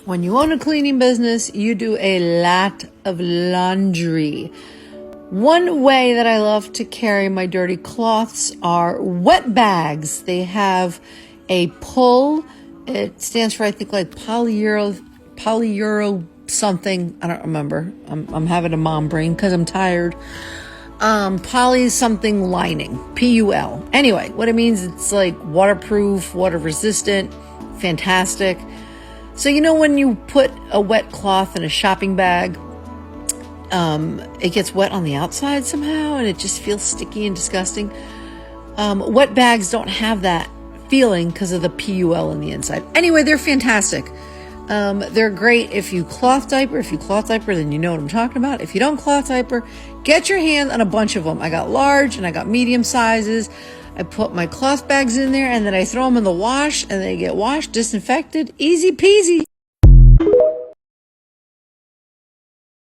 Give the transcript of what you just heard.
When you own a cleaning business, you do a lot of laundry. One way that I love to carry my dirty cloths are wet bags. They have a pull. It stands for, I think, like polyuro something. I don't remember. I'm having a mom brain because I'm tired. Poly something lining, PUL. Anyway, what it means, it's like waterproof, water resistant, fantastic. So, you know, when you put a wet cloth in a shopping bag, it gets wet on the outside somehow and it just feels sticky and disgusting. Wet bags don't have that feeling because of the PUL in the inside. Anyway, they're fantastic. They're great if you cloth diaper. If you cloth diaper, then you know what I'm talking about. If you don't cloth diaper, get your hand on a bunch of them. I got large and I got medium sizes. I put my cloth bags in there and then I throw them in the wash and they get washed, disinfected, easy peasy.